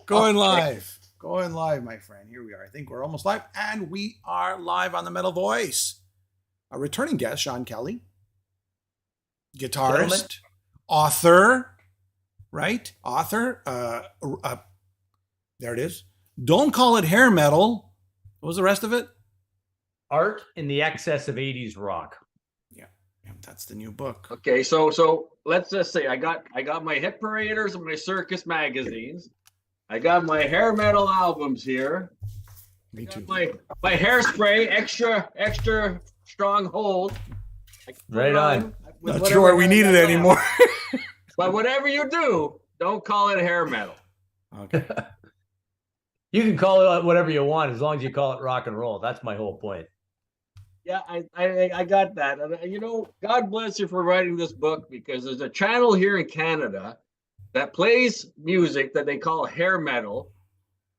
Going live. Going live, my friend. Here we are. I think we're almost live. And we are live on the Metal Voice. A returning guest, Sean Kelly. Guitarist. Gentlemen. Author. Right? Author. There it is. Don't call it hair metal. What was the rest of it? Art in the Excess of 80's Rock. Yeah. That's the new book. Okay, so let's just say I got my hit paraders and my circus magazines. I got my hair metal albums here. Me too. My hairspray, extra strong hold. Right on. Not sure we need it anymore. But whatever you do, don't call it hair metal. Okay. You can call it whatever you want as long as you call it rock and roll. That's my whole point. Yeah, I got that. And, God bless you for writing this book, because there's a channel here in Canada that plays music that they call hair metal,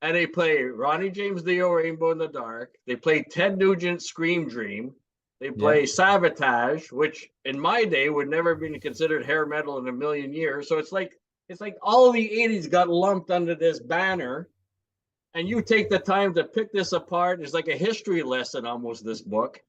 and they play Ronnie James Dio, Rainbow in the Dark. They play Ted Nugent, Scream Dream. They play Sabotage, which in my day would never have been considered hair metal in a million years. So it's like all the 80s got lumped under this banner, and you take the time to pick this apart. It's like a history lesson almost, this book.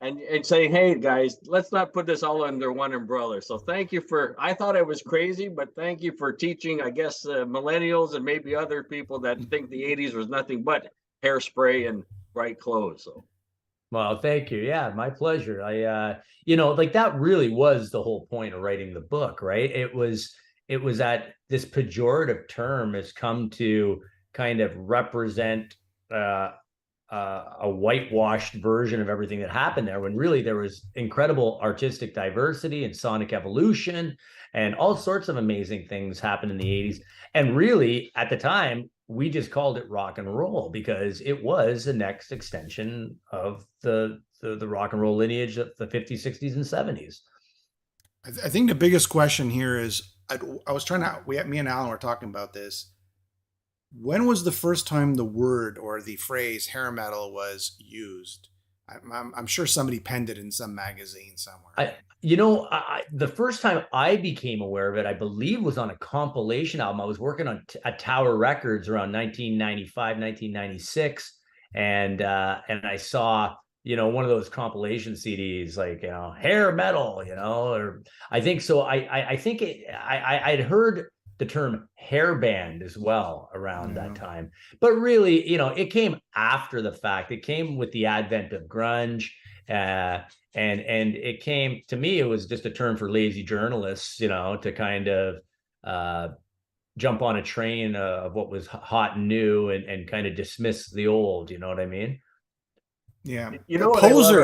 And saying, hey, guys, let's not put this all under one umbrella. So thank you I thought I was crazy, but thank you for teaching, I guess, millennials and maybe other people that think the 80s was nothing but hairspray and bright clothes. So, well, thank you. Yeah, my pleasure. That really was the whole point of writing the book, right? It was that this pejorative term has come to kind of represent a whitewashed version of everything that happened there, when really there was incredible artistic diversity and sonic evolution and all sorts of amazing things happened in the 80s. And really, at the time, we just called it rock and roll because it was the next extension of the rock and roll lineage of the 50s, 60s, and 70s. I think the biggest question here is, I was trying to, me and Alan were talking about this. When was the first time the word or the phrase hair metal was used? I'm sure somebody penned it in some magazine somewhere. The first time I became aware of it, I believe, was on a compilation album. I was working at Tower Records around 1995, 1996. And I saw, one of those compilation CDs, like, hair metal, or I think so. I think I'd heard the term hair band as well around that time, but really, it came after the fact. It came with the advent of grunge, and it came, to me, it was just a term for lazy journalists, to kind of jump on a train of what was hot and new and kind of dismiss the old. You know what I mean? Yeah. Poser.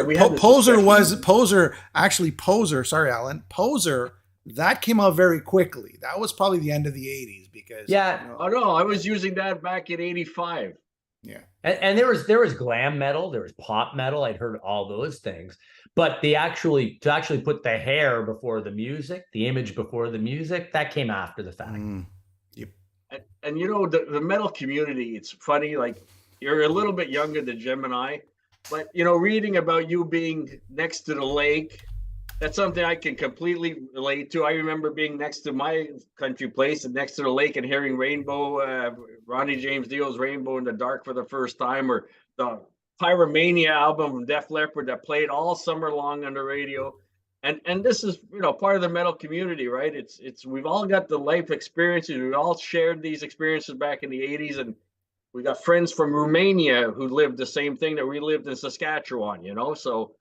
Sorry, Alan. Poser. That came out very quickly. That was probably the end of the 80s because Oh no, I was using that back in 85. Yeah. And there was glam metal, there was pop metal. I'd heard all those things. But to actually put the hair before the music, the image before the music, that came after the fact. Yep. And the metal community, it's funny, like, you're a little bit younger than Jim and I, but reading about you being next to the lake, that's something I can completely relate to. I remember being next to my country place and next to the lake and hearing Ronnie James Dio's Rainbow in the Dark for the first time, or the Pyromania album from Def Leppard that played all summer long on the radio. And this is, part of the metal community, right? It's we've all got the life experiences. We all shared these experiences back in the 80s, and we got friends from Romania who lived the same thing that we lived in Saskatchewan, so.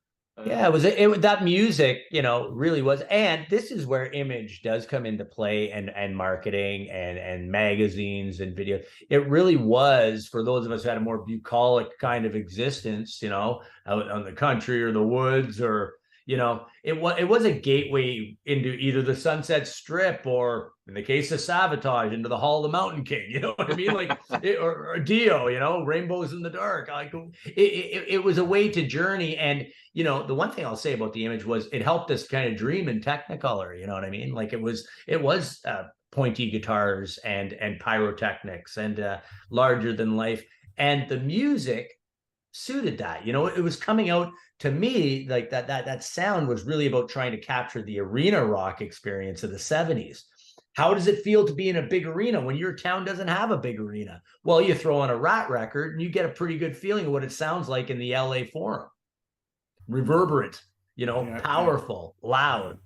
Yeah, that music, really was. And this is where image does come into play, and marketing and magazines and video. It really was, for those of us who had a more bucolic kind of existence, out on the country or the woods, or, it was a gateway into either the Sunset Strip, or in the case of Sabotage, into the Hall of the Mountain King. You know what I mean? Like, or Dio, Rainbows in the Dark. Like, it was a way to journey. And, the one thing I'll say about the image was it helped us kind of dream in Technicolor. You know what I mean? Like, it was pointy guitars and pyrotechnics and larger than life. And the music suited that. It was coming out, to me, like that sound was really about trying to capture the arena rock experience of the 70s. How does it feel to be in a big arena when your town doesn't have a big arena? Well, you throw on a Rat record and you get a pretty good feeling of what it sounds like in the LA Forum. Reverberant, powerful, loud.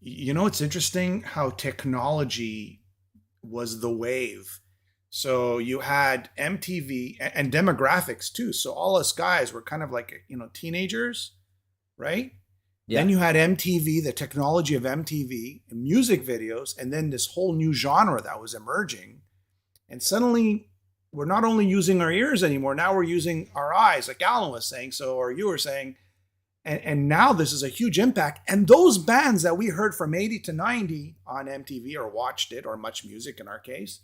It's interesting how technology was the wave. So you had MTV and demographics too. So all us guys were kind of like, teenagers, right? Yeah. Then you had MTV, the technology of MTV, and music videos, and then this whole new genre that was emerging. And suddenly we're not only using our ears anymore, now we're using our eyes, like Alan was saying, or you were saying. And now this is a huge impact. And those bands that we heard from 80 to 90 on MTV or watched it, or Much Music in our case,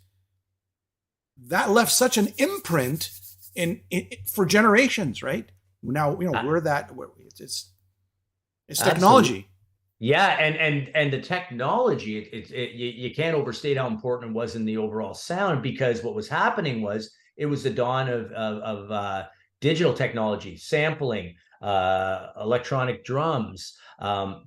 that left such an imprint in for generations, right? Now, we're that, it's technology. Yeah, and the technology, you can't overstate how important it was in the overall sound, because what was happening was it was the dawn of digital technology, sampling, electronic drums,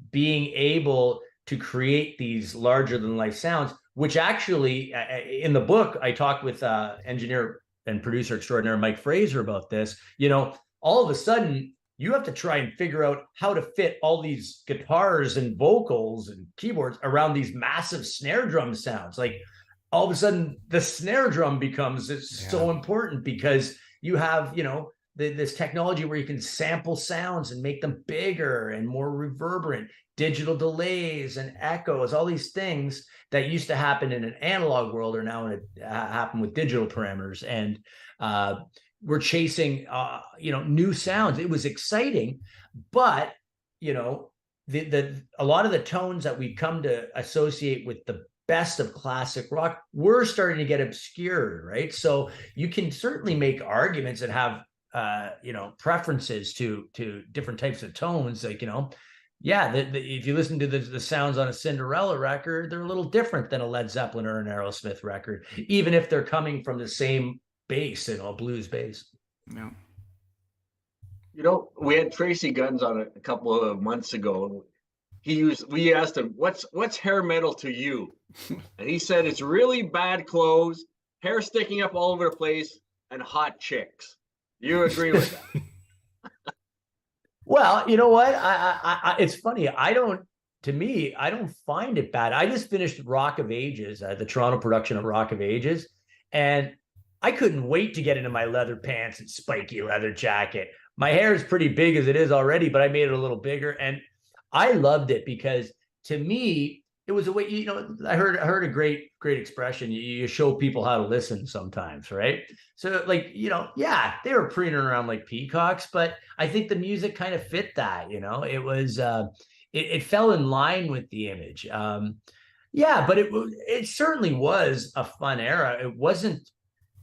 being able to create these larger than life sounds, which actually in the book, I talked with engineer and producer extraordinaire Mike Fraser about this. All of a sudden you have to try and figure out how to fit all these guitars and vocals and keyboards around these massive snare drum sounds. Like all of a sudden the snare drum becomes so important, because you have, this technology where you can sample sounds and make them bigger and more reverberant, digital delays and echoes, all these things that used to happen in an analog world are now happen with digital parameters. And we're chasing, new sounds. It was exciting, but, a lot of the tones that we come to associate with the best of classic rock were starting to get obscured, right? So you can certainly make arguments and have, preferences to different types of tones. Like, if you listen to the sounds on a Cinderella record, they're a little different than a Led Zeppelin or an Aerosmith record, even if they're coming from the same bass, blues bass. Yeah. We had Tracy Guns on a couple of months ago. We asked him, what's hair metal to you? And he said it's really bad clothes, hair sticking up all over the place, and hot chicks. You agree with that? Well, you know what? I it's funny. I don't find it bad. I just finished Rock of Ages, the Toronto production of Rock of Ages, and I couldn't wait to get into my leather pants and spiky leather jacket. My hair is pretty big as it is already, but I made it a little bigger, and I loved it because, to me, it was a way. I heard a great expression. You show people how to listen sometimes, right? So, they were preening around like peacocks, but I think the music kind of fit that. It was it fell in line with the image. But it certainly was a fun era. It wasn't.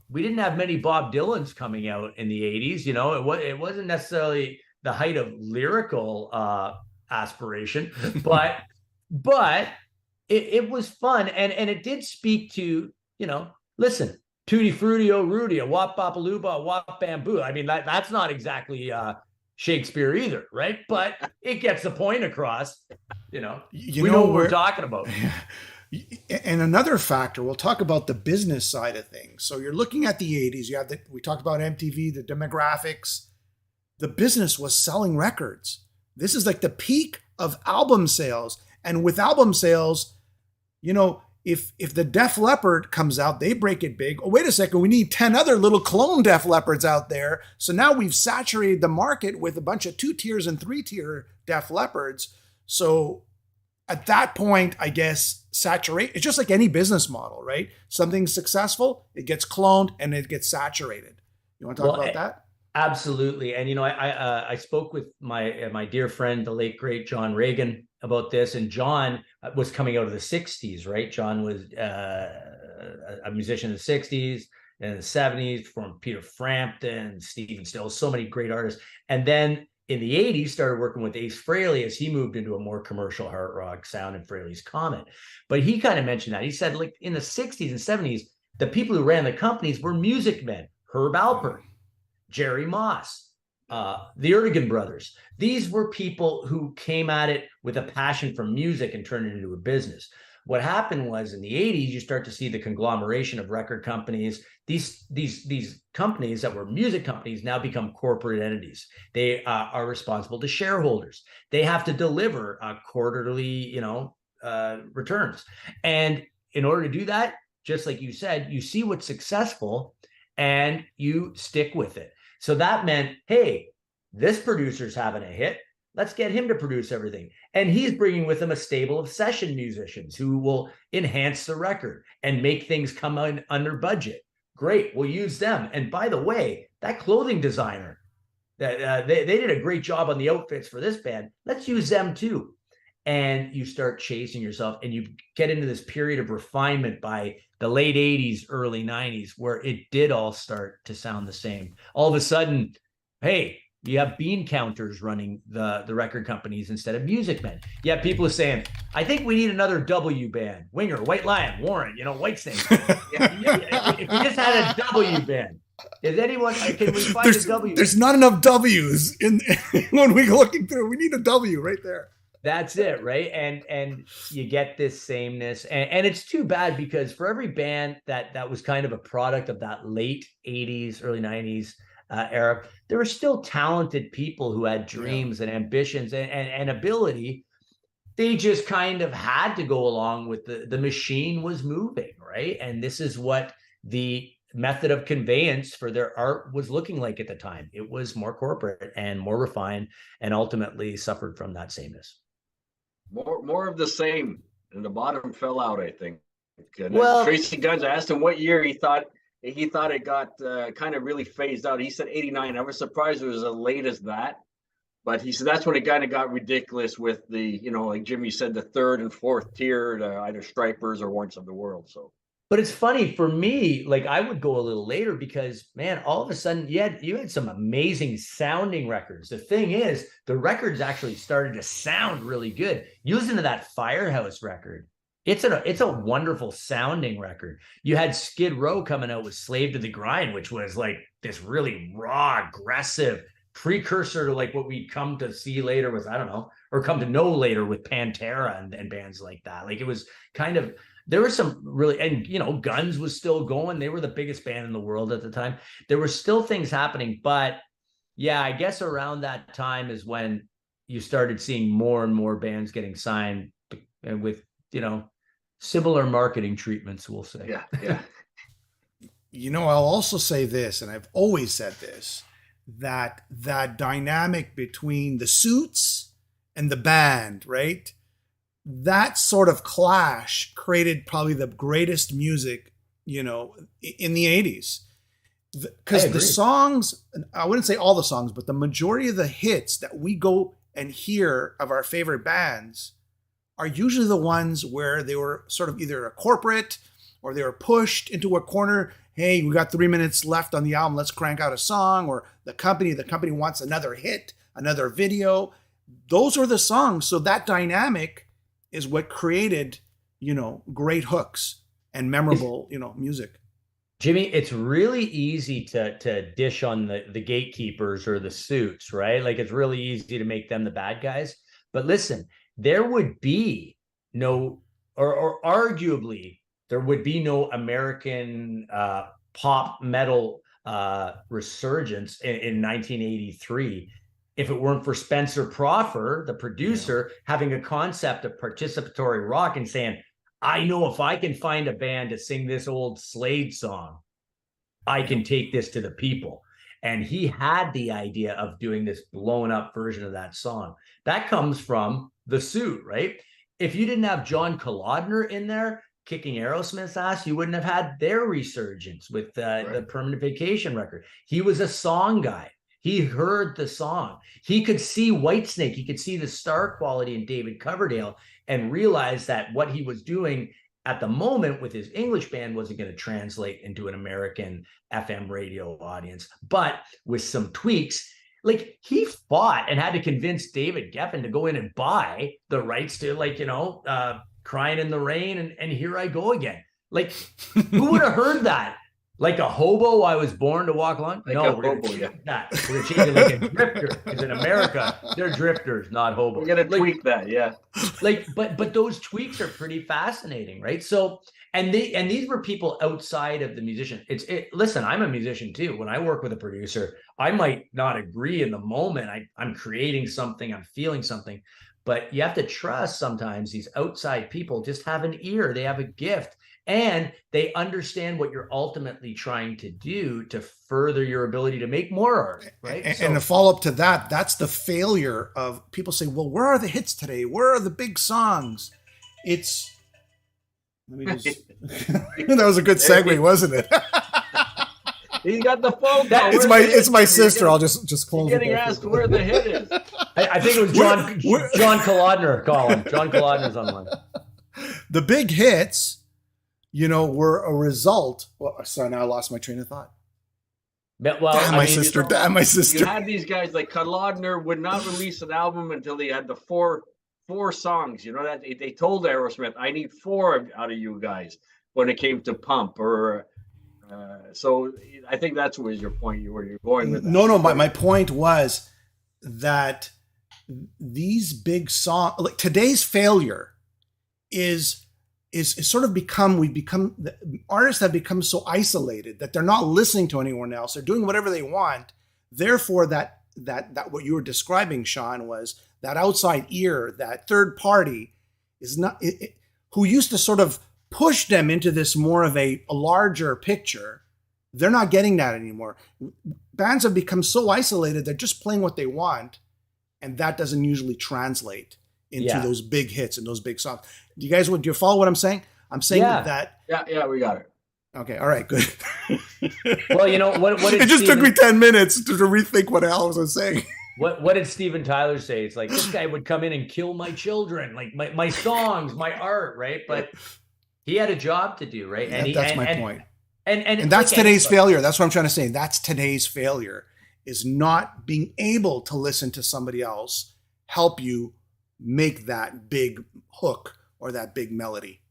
We didn't have many Bob Dylans coming out in the 80s. It wasn't necessarily the height of lyrical aspiration, but it was fun, and it did speak to, listen, Tutti Frutti O Rudy, a wop bopalooba, a wop bamboo. I mean, that's not exactly Shakespeare either, right? But it gets the point across. We know what we're talking about. And another factor, we'll talk about the business side of things. So you're looking at the 80s. We talked about MTV, the demographics. The business was selling records. This is like the peak of album sales. And with album sales, if the Def Leppard comes out, they break it big. Oh, wait a second, we need 10 other little clone Def Leppards out there. So now we've saturated the market with a bunch of 2-tiers and 3-tier Def Leppards. So at that point, I guess, saturate. It's just like any business model, right? Something's successful, it gets cloned and it gets saturated. You want to talk about that? Absolutely. And, I spoke with my dear friend, the late, great John Reagan, about this. And John was coming out of the 60s, right? John was a musician in the 60s and the 70s, from Peter Frampton, Stephen Stills, so many great artists. And then in the 80s, started working with Ace Frehley as he moved into a more commercial hard rock sound in Frehley's Comet. But he kind of mentioned that. He said, like, in the 60s and 70s, the people who ran the companies were music men. Herb Alpert, Jerry Moss, the Erdogan brothers. These were people who came at it with a passion for music and turned it into a business. what happened was in the 80s, you start to see the conglomeration of record companies. These companies that were music companies now become corporate entities. They are responsible to shareholders. They have to deliver quarterly, returns. And in order to do that, just like you said, you see what's successful and you stick with it. So that meant, hey, this producer's having a hit. Let's get him to produce everything. And he's bringing with him a stable of session musicians who will enhance the record and make things come in under budget. Great, we'll use them. And by the way, that clothing designer, they did a great job on the outfits for this band. Let's use them too. And you start chasing yourself and you get into this period of refinement by the late 80s, early 90s, where it did all start to sound the same. All of a sudden, hey, you have bean counters running the record companies instead of music men. You have people saying, I think we need another W band. Winger, White Lion, Warren, Whitesnake. If we just had a W band, is anyone, can we find a W? There's not enough W's in when we're looking through. We need a W right there. That's it, right? And you get this sameness. And it's too bad because for every band that was kind of a product of that late 80s, early 90s era, there were still talented people who had dreams and ambitions and ability. They just kind of had to go along with the machine was moving, right? And this is what the method of conveyance for their art was looking like at the time. It was more corporate and more refined and ultimately suffered from that sameness. More of the same, and the bottom fell out, I think. And well, Tracy Guns, I asked him what year he thought it got kind of really phased out. He said 89. I was surprised it was as late as that, but he said that's when it kind of got ridiculous with the, like Jimmy said, the third and fourth tier, either Stripers or Warrants of the World. So, but it's funny for me, like I would go a little later because, man, all of a sudden you had some amazing sounding records. The thing is, the records actually started to sound really good. You listen to that Firehouse record. It's a wonderful sounding record. You had Skid Row coming out with Slave to the Grind, which was like this really raw, aggressive precursor to like what we'd come to see later with, I don't know, or come to know later with Pantera and bands like that. Like it was kind of, there were some really, and Guns was still going. They were the biggest band in the world at the time. There were still things happening, but yeah, I guess around that time is when you started seeing more and more bands getting signed with, similar marketing treatments, we'll say. Yeah. I'll also say this, and I've always said this, that dynamic between the suits and the band, right? That sort of clash created probably the greatest music, in the 80s. Because the songs, I wouldn't say all the songs, but the majority of the hits that we go and hear of our favorite bands are usually the ones where they were sort of either a corporate or they were pushed into a corner. Hey, we got 3 minutes left on the album. Let's crank out a song. Or the company wants another hit, another video. Those are the songs. So that dynamic is what created, great hooks and memorable, music. Jimmy, it's really easy to dish on the gatekeepers or the suits, right? Like it's really easy to make them the bad guys. But listen, there would be no, or arguably, there would be no American pop metal resurgence in 1983 if it weren't for Spencer Proffer, the producer, having a concept of participatory rock and saying, I know if I can find a band to sing this old Slade song, I can take this to the people. And he had the idea of doing this blown up version of that song. That comes from The Suit, right? If you didn't have John Kolodner in there kicking Aerosmith's ass, you wouldn't have had their resurgence with the Permanent Vacation record. He was a song guy. He heard the song. He could see Whitesnake. He could see the star quality in David Coverdale and realize that what he was doing at the moment with his English band wasn't going to translate into an American FM radio audience. But with some tweaks, like he fought and had to convince David Geffen to go in and buy the rights to Crying in the Rain and Here I Go Again. Like who would have heard that Like a hobo, I was born to walk along. Like no, a we're hobo, gonna change yeah. that. We're gonna change it like a drifter, because in America they're drifters, not hobos. We're gonna like, tweak that, yeah. Like, but those tweaks are pretty fascinating, right? So, and these were people outside of the musician. Listen, I'm a musician too. When I work with a producer, I might not agree in the moment. I'm creating something, I'm feeling something, but you have to trust sometimes these outside people just have an ear, they have a gift, and they understand what you're ultimately trying to do to further your ability to make more art, right? And the follow-up to that, that's the failure of people say, well, where are the hits today? Where are the big songs? It's, let me just, that was a good segue, wasn't it? He got the phone call. It's my sister. I'll just close You're it. getting asked where the hit is. I think it was John Kolodner calling. John Kolodner's online. The big hits, were a result. Well, sorry, now I lost my train of thought. Well, damn my sister. You had these guys like Kolodner would not release an album until he had the four songs. That they told Aerosmith, I need 4 out of you guys when it came to Pump. Or so I think that's where your point, where you're going with that. No. My point was that these big songs, like today's failure, is sort of the artists have become so isolated that they're not listening to anyone else. They're doing whatever they want. Therefore, that what you were describing, Sean, was that outside ear, that third party is not who used to sort of push them into this more of a larger picture. They're not getting that anymore. Bands have become so isolated, they're just playing what they want, and that doesn't usually translate into those big hits and those big songs. Do you follow what I'm saying? I'm saying that. Yeah, we got it. Okay, all right, good. Well, what it just took me 10 minutes to rethink what else I was saying. What did Steven Tyler say? It's like, this guy would come in and kill my children, like my songs, my art, right? But he had a job to do, right? And that's my point. And that's today's failure. That's what I'm trying to say. That's today's failure, is not being able to listen to somebody else help you make that big hook or that big melody.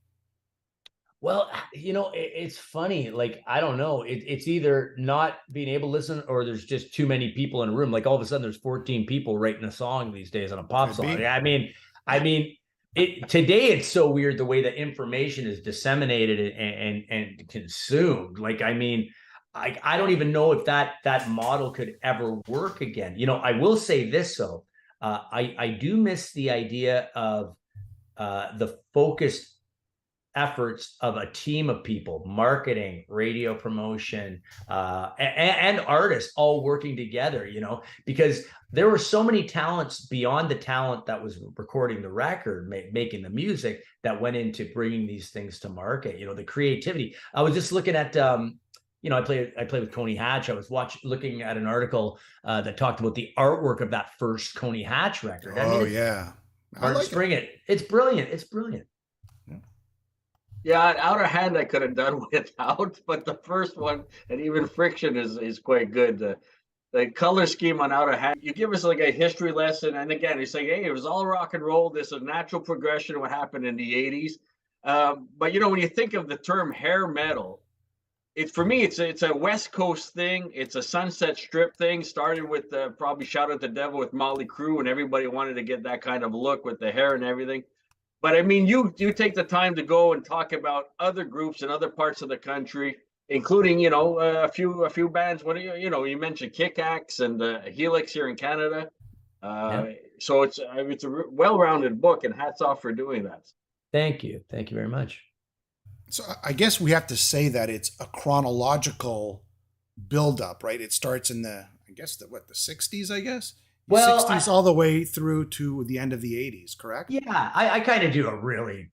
Well, it's funny. Like, I don't know. It's either not being able to listen, or there's just too many people in a room. Like all of a sudden there's 14 people writing a song these days on a pop song. I mean, today it's so weird the way that information is disseminated and consumed. Like, I mean, I don't even know if that model could ever work again. I will say this though. I do miss the idea of the focused efforts of a team of people, marketing, radio promotion, and artists all working together, because there were so many talents beyond the talent that was recording the record, making the music, that went into bringing these things to market. The creativity. I was just looking at, I play with Coney Hatch. I was looking at an article that talked about the artwork of that first Coney Hatch record. Spring it. It's brilliant. It's brilliant. Yeah, Outer Hand I could have done without, but the first one, and even Friction, is quite good. The color scheme on Outer Hand, you give us like a history lesson, and again, you say, hey, it was all rock and roll. This is natural progression of what happened in the 80s. But when you think of the term hair metal, for me, it's a West Coast thing. It's a Sunset Strip thing. Started with probably Shout at the Devil with Motley Crue, and everybody wanted to get that kind of look with the hair and everything. But I mean, you take the time to go and talk about other groups in other parts of the country, including a few bands. What you mentioned Kick Axe and Helix here in Canada. So it's a well-rounded book, and hats off for doing that. Thank you very much. So I guess we have to say that it's a chronological buildup, right? It starts in the 60s, I guess. Well, 60s all the way through to the end of the 80s, correct? Yeah, I kind of do a really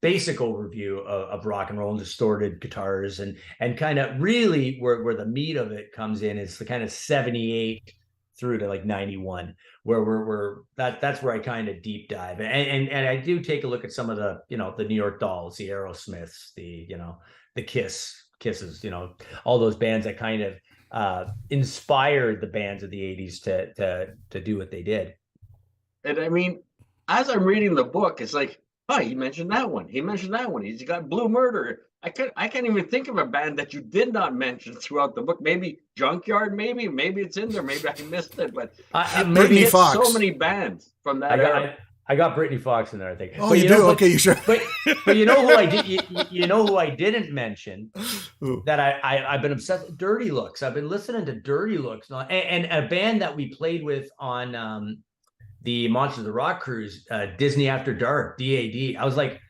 basic overview of rock and roll and distorted guitars, and kind of really where the meat of it comes in is the kind of 78 through to like 91, where that's where I kind of deep dive, and I do take a look at some of the the New York Dolls, the Aerosmiths, the Kisses, all those bands that kind of inspired the bands of the 80s to do what they did. And I mean, as I'm reading the book, it's like, oh, he mentioned that one. He mentioned that one. He's got Blue Murder. I can't even think of a band that you did not mention throughout the book. Maybe Junkyard, maybe it's in there. Maybe I missed it, but maybe it's Fox. so many bands from that era. I got Brittany Fox in there, I think. Oh, you do? Okay, you sure? But you know who I did? You know who I didn't mention? Ooh. That I've been obsessed with? Dirty Looks. I've been listening to Dirty Looks, and a band that we played with on the Monsters of Rock cruise, Disney After Dark, DAD. I was like,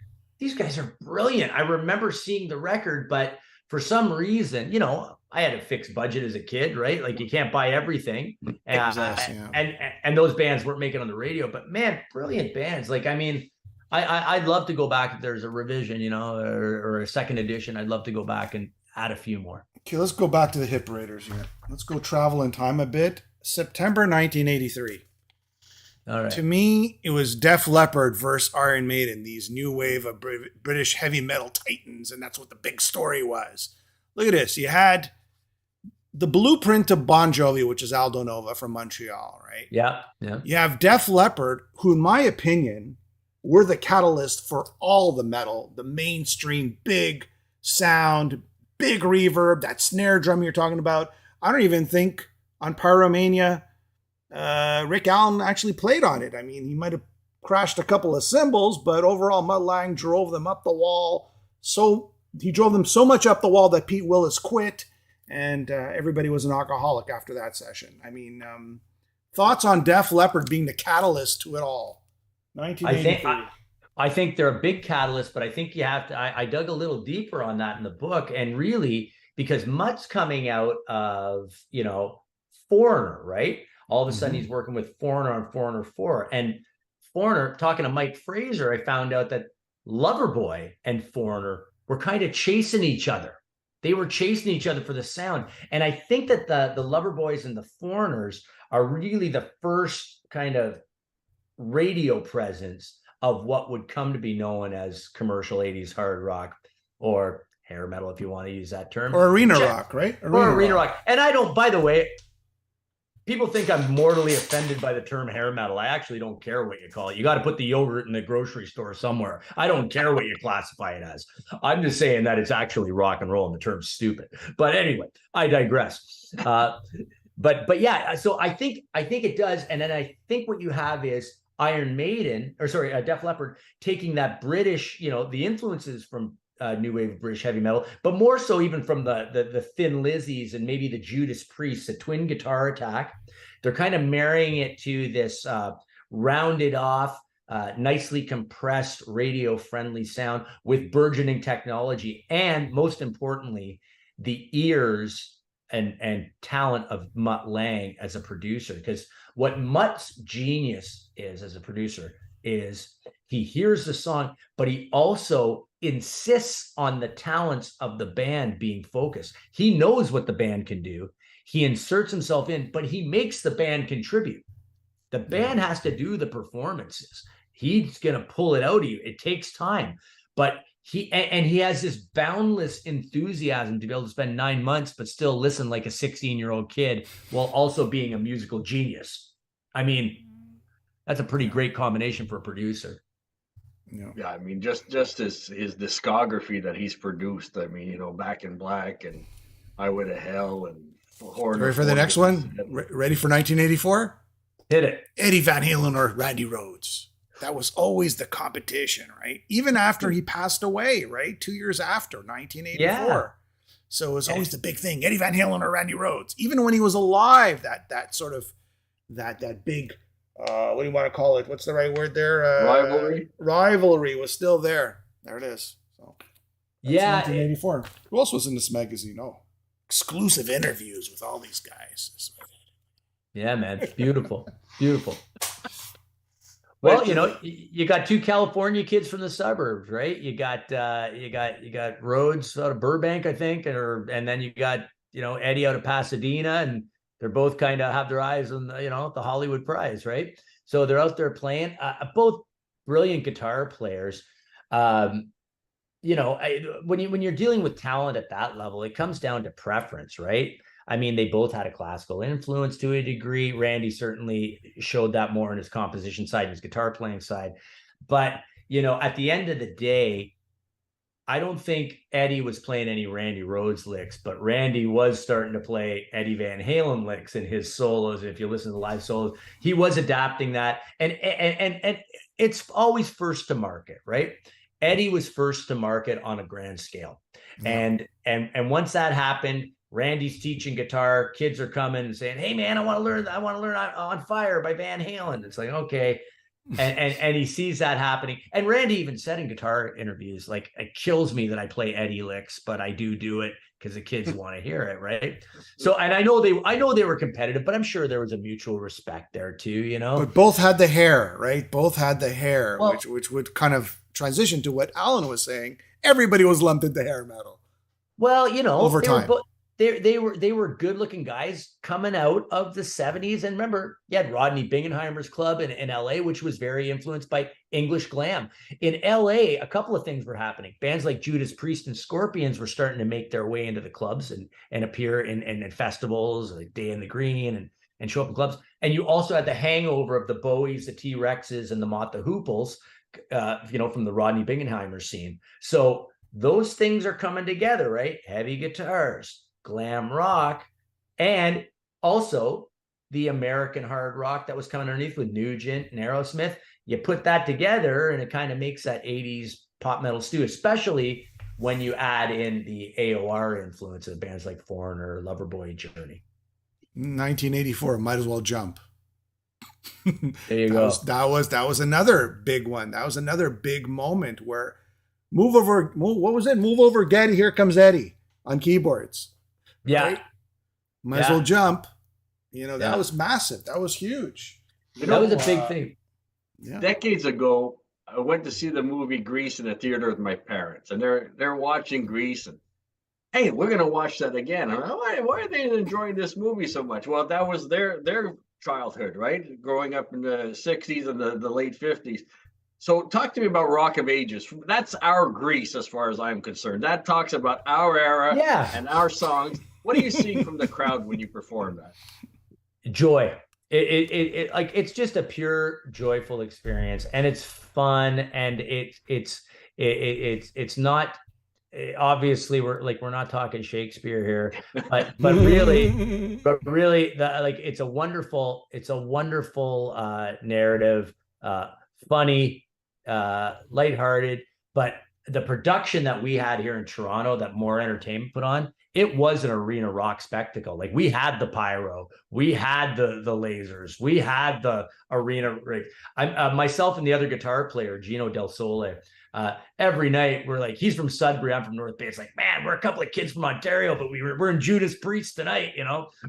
these guys are brilliant. I remember seeing the record, but for some reason, you know, I had a fixed budget as a kid, right? Like you can't buy everything. And those bands weren't making on the radio, but man, brilliant bands. Like, I mean, I'd love to go back if there's a revision, you know, or a second edition. I'd love to go back and add a few more. Okay, let's go back to the Hit Paraders here. Let's go travel in time a bit. September 1983. All right. To me, it was Def Leppard versus Iron Maiden, these new wave of British heavy metal titans, and that's what the big story was. Look at this. You had the blueprint of Bon Jovi, which is Aldo Nova from Montreal, right? Yeah. You have Def Leppard, who, in my opinion, were the catalyst for all the metal, the mainstream big sound, big reverb, that snare drum you're talking about. I don't even think on Pyromania Rick Allen actually played on it. I mean, he might have crashed a couple of cymbals, but overall Mutt Lange drove them up the wall. So he drove them so much up the wall that Pete Willis quit, and everybody was an alcoholic after that session. I mean, thoughts on Def Leppard being the catalyst to it all? 1983. I think they're a big catalyst, but I think you have to. I dug a little deeper on that in the book, and really because Mutt's coming out of, you know, Foreigner, right? All of a sudden, he's working with Foreigner on Foreigner 4. And Foreigner, talking to Mike Fraser, I found out that Loverboy and Foreigner were kind of chasing each other. They were chasing each other for the sound. And I think that the Loverboys and the Foreigners are really the first kind of radio presence of what would come to be known as commercial 80s hard rock, or hair metal, if you want to use that term. Or arena rock, right? Arena rock. And I don't, by the way, people think I'm mortally offended by the term hair metal. I actually don't care what you call it. You got to put the yogurt in the grocery store somewhere. I don't care what you classify it as. I'm just saying that it's actually rock and roll and the term's stupid. But anyway, I digress. But yeah, so I think it does. And then I think what you have is Def Leppard taking that British, you know, the influences from new wave of British heavy metal, but more so even from the Thin Lizzies and maybe the Judas Priest, the twin guitar attack. They're kind of marrying it to this rounded off, nicely compressed, radio-friendly sound with burgeoning technology, and most importantly, the ears and talent of Mutt Lange as a producer. Because what Mutt's genius is as a producer is he hears the song, but he also insists on the talents of the band being focused. He knows what the band can do. He inserts himself in, but he makes the band contribute. The band has to do the performances. He's going to pull it out of you. It takes time, but he has this boundless enthusiasm to be able to spend 9 months, but still listen like a 16-year-old kid while also being a musical genius. I mean, that's a pretty great combination for a producer. Yeah, I mean, just his discography that he's produced. I mean, you know, Back in Black and Highway to Hell and Horn. Ready for the next one? Ready for 1984? Hit it. Eddie Van Halen or Randy Rhoads. That was always the competition, right? Even after he passed away, right? 2 years after, 1984. Yeah. So it was always the big thing, Eddie Van Halen or Randy Rhoads. Even when he was alive, that sort of, that big, what do you want to call it? What's the right word there? Rivalry was still there. There it is. So yeah. 1984. Who else was in this magazine? Oh, exclusive interviews with all these guys. Yeah, man. Beautiful. Beautiful. Well, you know, you got two California kids from the suburbs, right? You got Rhodes out of Burbank, I think, and then you got, you know, Eddie out of Pasadena, and they're both kind of have their eyes on the, you know, the Hollywood prize, right? So they're out there playing, both brilliant guitar players. You know, when you're dealing with talent at that level, it comes down to preference, right? I mean, they both had a classical influence to a degree. Randy certainly showed that more on his composition side and his guitar playing side. But, you know, at the end of the day, I don't think Eddie was playing any Randy Rhoads licks, but Randy was starting to play Eddie Van Halen licks in his solos. If you listen to the live solos, he was adapting that, and it's always first to market, right? Eddie was first to market on a grand scale, and once that happened, Randy's teaching guitar. Kids are coming and saying, "Hey, man, I want to learn On Fire by Van Halen." It's like, okay. And he sees that happening. And Randy even said in guitar interviews, like, it kills me that I play Eddie licks, but I do it because the kids want to hear it, right? So, and I know they were competitive, but I'm sure there was a mutual respect there too, you know. But both had the hair, right? Both had the hair, Well, which would kind of transition to what Alan was saying. Everybody was lumped into hair metal. Well, you know, over time. They were good looking guys coming out of the 70s. And remember, you had Rodney Bingenheimer's club in LA, which was very influenced by English glam. In LA, a couple of things were happening. Bands like Judas Priest and Scorpions were starting to make their way into the clubs and appear in festivals like Day in the Green and show up in clubs. And you also had the hangover of the Bowies, the T-Rexes, and the Mott the Hooples, from the Rodney Bingenheimer scene. So those things are coming together, right? Heavy guitars, glam rock, and also the American hard rock that was coming underneath with Nugent and Aerosmith. You put that together and it kind of makes that 80s pop metal stew, especially when you add in the AOR influence of bands like Foreigner, Loverboy, Journey. 1984, might as well jump. There you go. That was another big one. That was another big moment where Move Over Getty, Here Comes Eddie on keyboards. Yeah. Right? Might as well jump. That was massive. That was huge. That was a big thing. Yeah. Decades ago, I went to see the movie Grease in the theater with my parents, and they're watching Grease, and hey, we're gonna watch that again. I'm like, why are they enjoying this movie so much? Well, that was their childhood, right? Growing up in the 60s and the late 50s. So talk to me about Rock of Ages. That's our Grease as far as I'm concerned. That talks about our era and our songs. What do you see from the crowd when you perform that? Joy. It's just a pure joyful experience, and it's fun, and it's not, obviously we're not talking Shakespeare here, but really it's a wonderful narrative, funny, lighthearted, but the production that we had here in Toronto that More Entertainment put on, it was an arena rock spectacle. Like, we had the pyro, we had the lasers, we had the arena rig. Myself and the other guitar player, Gino Del Sole, every night we're like, he's from Sudbury, I'm from North Bay. It's like, man, we're a couple of kids from Ontario, but we're in Judas Priest tonight,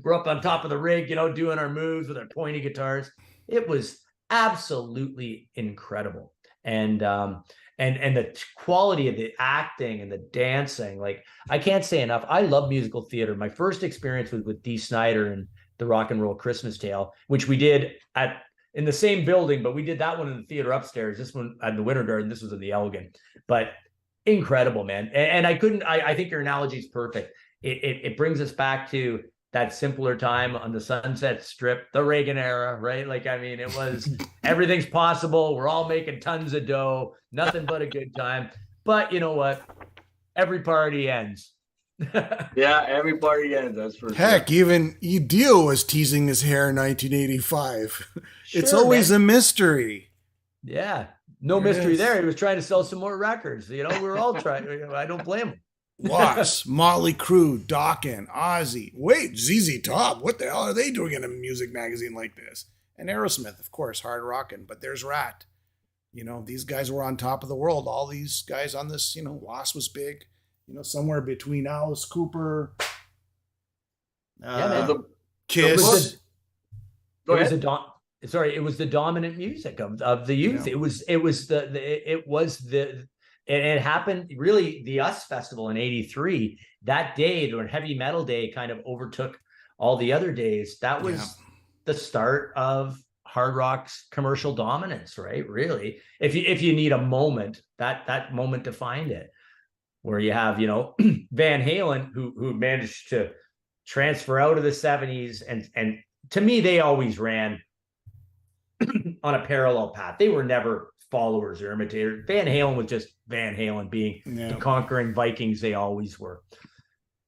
we're up on top of the rig, doing our moves with our pointy guitars. It was absolutely incredible. And the quality of the acting and the dancing, like, I can't say enough. I love musical theater. My first experience was with Dee Snider and the Rock and Roll Christmas Tale, which we did in the same building, but we did that one in the theater upstairs. This one at the Winter Garden. This was in the Elgin. But incredible, man. And I think your analogy is perfect. It brings us back to that simpler time on the Sunset Strip, the Reagan era, right? Like, I mean, it was everything's possible. We're all making tons of dough, nothing but a good time. But you know what? Every party ends. Yeah, every party ends. That's for Heck, sure. even Edil was teasing his hair in 1985. It's Sure, always man. a mystery. Yeah, no There it mystery is. there. He was trying to sell some more records. We were all trying. I don't blame him. Loss, Motley Crue, Dokken, Ozzy. Wait, ZZ Top. What the hell are they doing in a music magazine like this? And Aerosmith, of course, hard rocking. But there's Rat. These guys were on top of the world. All these guys on this, Loss was big. Somewhere between Alice Cooper, Man. Kiss. Go ahead. It was the dominant music of the youth. It happened really, the US Festival in 83, that day, when Heavy Metal Day kind of overtook all the other days. That was the start of hard rock's commercial dominance, right? Really, if you need a moment, that moment to find it, where you have, Van Halen, who managed to transfer out of the 70s, and to me, they always ran on a parallel path. They were never followers or imitators. Van Halen was just Van Halen, being the conquering Vikings they always were.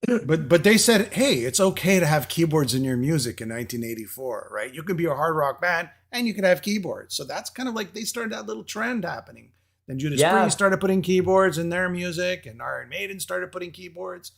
But they said, hey, it's okay to have keyboards in your music in 1984, right? You can be a hard rock band and you can have keyboards. So that's kind of like they started that little trend happening. Then Judas Priest started putting keyboards in their music, and Iron Maiden started putting keyboards.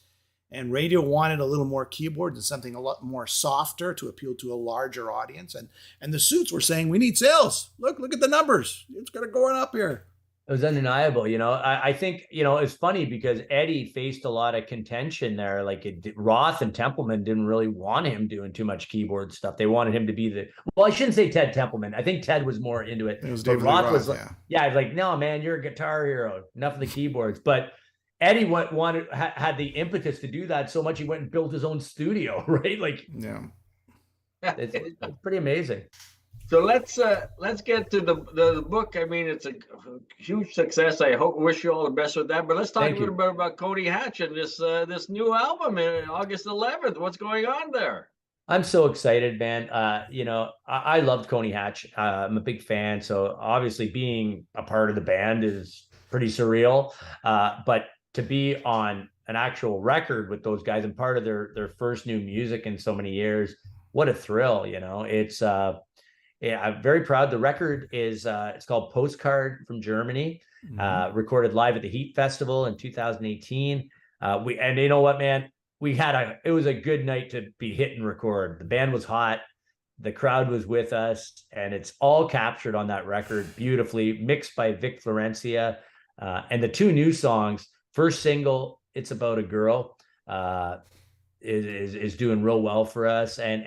And radio wanted a little more keyboards and something a lot more softer to appeal to a larger audience. And the Suits were saying, we need sales. Look at the numbers. It's going to go up here. It was undeniable. I think, it's funny because Eddie faced a lot of contention there. Like Roth and Templeman didn't really want him doing too much keyboard stuff. They wanted him to be I shouldn't say Ted Templeman. I think Ted was more into it. It was but David Roth Roth, was like, no, man, you're a guitar hero. Enough of the keyboards. But Eddie had the impetus to do that so much he went and built his own studio, right? Like, it's pretty amazing. So let's get to the book. I mean, it's a huge success. I wish you all the best with that. But let's talk a little bit about Coney Hatch and this new album in August 11th. What's going on there? I'm so excited, man. I loved Coney Hatch. I'm a big fan. So obviously being a part of the band is pretty surreal. But to be on an actual record with those guys and part of their first new music in so many years, what a thrill. It's I'm very proud. The record is it's called Postcard from Germany, recorded live at the Heat Festival in 2018. And you know what, man, it was a good night to be hit and record. The band was hot, the crowd was with us, and it's all captured on that record beautifully, mixed by Vic Florencia. And the two new songs, first single, It's About a Girl, is doing real well for us. And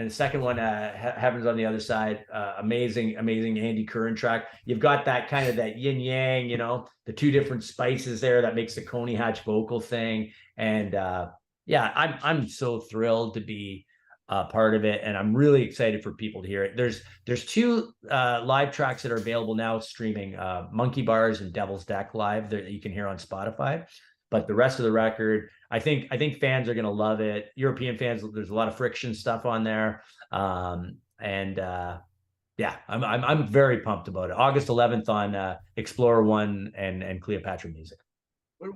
the second one, Heaven's on the Other Side, amazing Andy Curran track. You've got that kind of that yin yang, the two different spices there that makes the Coney Hatch vocal thing. And I'm so thrilled to be part of it, and I'm really excited for people to hear it. There's two live tracks that are available now streaming, Monkey Bars and Devil's Deck Live that you can hear on Spotify. But the rest of the record, I think fans are going to love it. European fans, there's a lot of Friction stuff on there. I'm very pumped about it. August 11th on Explorer One and Cleopatra Music.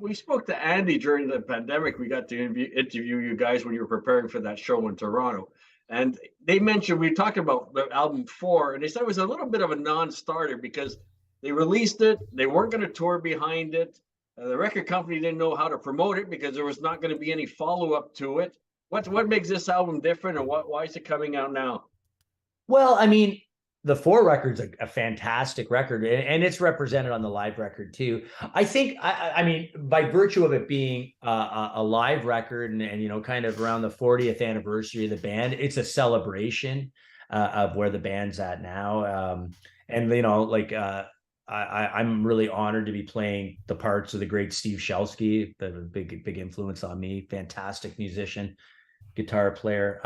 We spoke to Andy during the pandemic. We got to interview you guys when you were preparing for that show in Toronto. And they mentioned, we talked about the album 4, and they said it was a little bit of a non-starter because they released it. They weren't going to tour behind it. The record company didn't know how to promote it because there was not going to be any follow-up to it. What makes this album different, and why is it coming out now? Well, I mean, the 4 record's a fantastic record, and it's represented on the live record too. I think, I mean, by virtue of it being a live record and kind of around the 40th anniversary of the band, it's a celebration of where the band's at now. I'm really honored to be playing the parts of the great Steve Shelsky, the big influence on me. Fantastic musician, guitar player.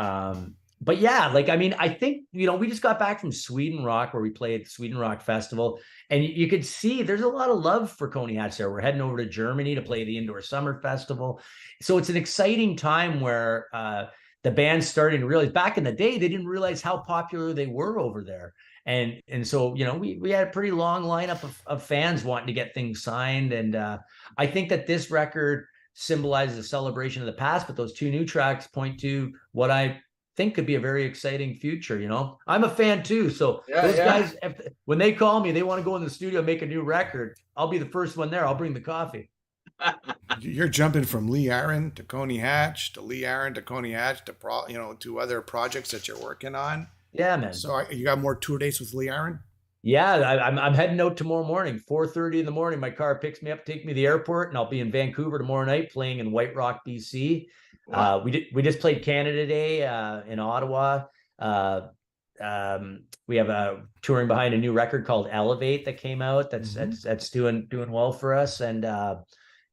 But yeah, I think, we just got back from Sweden Rock, where we played at the Sweden Rock Festival, and you could see there's a lot of love for Coney Hatch there. We're heading over to Germany to play the Indoor Summer Festival. So it's an exciting time where the band's starting to realize, back in the day, they didn't realize how popular they were over there. And so, we had a pretty long lineup of fans wanting to get things signed. And I think that this record symbolizes a celebration of the past, but those two new tracks point to what I think could be a very exciting future. I'm a fan too. So those guys, when they call me, they want to go in the studio and make a new record, I'll be the first one there. I'll bring the coffee. You're jumping from Lee Aaron to Coney Hatch to Lee Aaron to Coney Hatch to other projects that you're working on. Yeah, man. So you got more tour dates with Lee Aaron? Yeah, I'm heading out tomorrow morning, 4:30 in the morning. My car picks me up, take me to the airport, and I'll be in Vancouver tomorrow night playing in White Rock, BC. Wow. We just played Canada Day in Ottawa. We have a touring behind a new record called Elevate that came out. That's doing well for us. And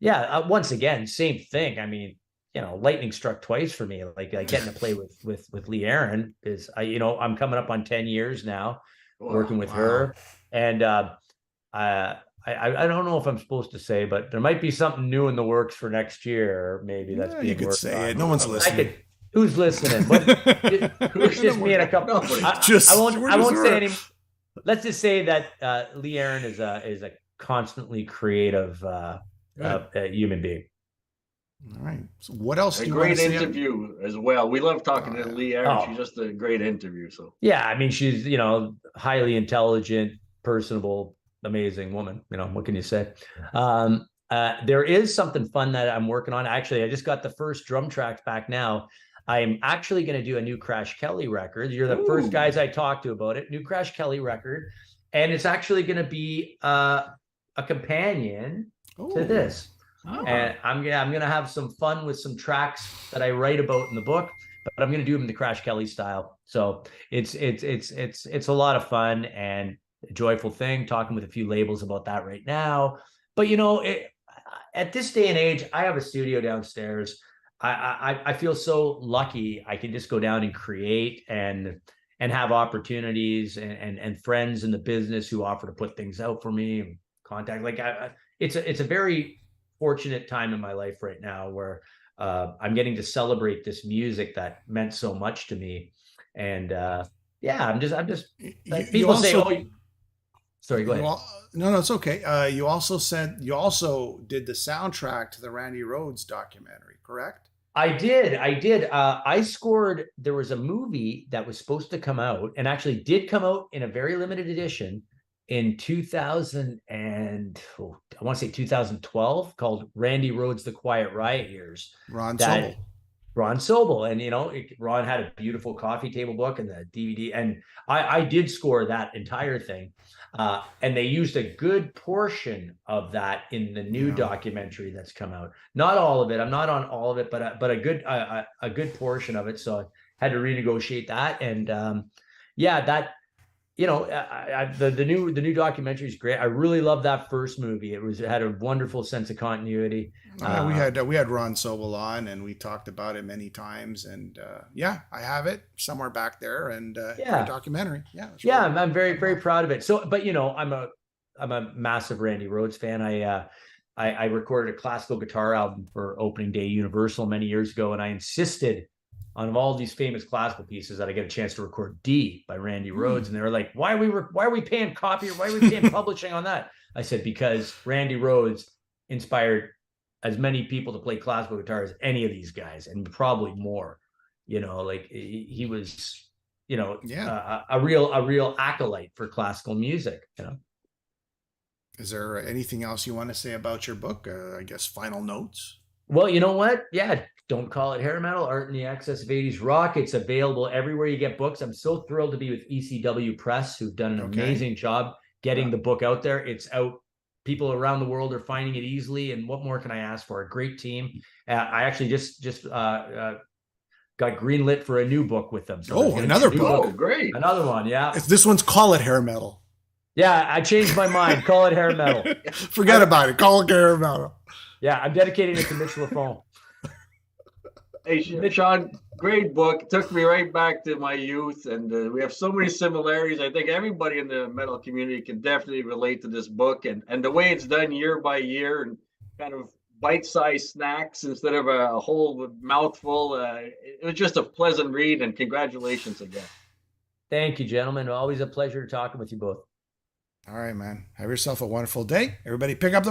once again, same thing. I mean, lightning struck twice for me. Like getting to play with Lee Aaron is, I'm coming up on 10 years now working with her. And I don't know if I'm supposed to say, but there might be something new in the works for next year. Maybe that's being you could worked say on. it. No one's listening. Who's listening? It's just me and a couple. I won't say any. let's just say that Lee Aaron is a constantly creative human being. All right. So what else A do you want to great say? interview as well. We love talking to Lee Aaron. Oh. She's just a great interview. So Yeah, I mean, she's, highly intelligent, personable, amazing woman. What can you say? There is something fun that I'm working on. Actually, I just got the first drum tracks back now. I'm actually going to do a new Crash Kelly record. You're the first guys I talked to about it. New Crash Kelly record. And it's actually going to be a companion to this. And I'm gonna have some fun with some tracks that I write about in the book, but I'm gonna do them in the Crash Kelly style. So it's a lot of fun and a joyful thing. Talking with a few labels about that right now. But at this day and age, I have a studio downstairs. I feel so lucky. I can just go down and create and have opportunities and friends in the business who offer to put things out for me and contact. Like it's a very fortunate time in my life right now where I'm getting to celebrate this music that meant so much to me. And I'm just people say, oh, sorry, go ahead. No, it's okay. You also did the soundtrack to the Randy Rhoads documentary, correct? I did. I scored, there was a movie that was supposed to come out and actually did come out in a very limited edition in 2000 and I want to say 2012, called Randy Rhoads: The Quiet Riot Years. Ron Sobel. And Ron had a beautiful coffee table book and the DVD, and I did score that entire thing. And they used a good portion of that in the new documentary that's come out. Not all of it. I'm not on all of it, but a good portion of it. So I had to renegotiate that, and that. The new documentary is great. I really love that first movie. It had a wonderful sense of continuity. We had Ron Sobel on, and we talked about it many times. And I have it somewhere back there. And a documentary. Really I'm very, very proud of it. So, but I'm a massive Randy Rhoads fan. I recorded a classical guitar album for opening day Universal many years ago, and I insisted on all these famous classical pieces that I get a chance to record D by Randy Rhoads. And they were like, why are we paying copy? Why are we paying publishing on that? I said, because Randy Rhoads inspired as many people to play classical guitar as any of these guys, and probably more. He was, a real acolyte for classical music. Is there anything else you want to say about your book? I guess final notes. Well, you know what? Yeah, don't call it hair metal, art in the excess of 80s rock. It's available everywhere you get books. I'm so thrilled to be with ECW Press, who've done an amazing job getting the book out there. It's out. People around the world are finding it easily. And what more can I ask for? A great team. I actually just got greenlit for a new book with them. So another book. Oh, great. Another one, yeah. This one's Call It Hair Metal. Yeah, I changed my mind. Call it hair metal. Forget about it. Call it hair metal. Yeah, I'm dedicating it to Mitch LaFon. Hey, Sean, great book. Took me right back to my youth, and we have so many similarities. I think everybody in the metal community can definitely relate to this book, and the way it's done year by year, and kind of bite-sized snacks instead of a whole mouthful. It was just a pleasant read, and congratulations again. Thank you, gentlemen. Always a pleasure talking with you both. All right, man. Have yourself a wonderful day. Everybody pick up the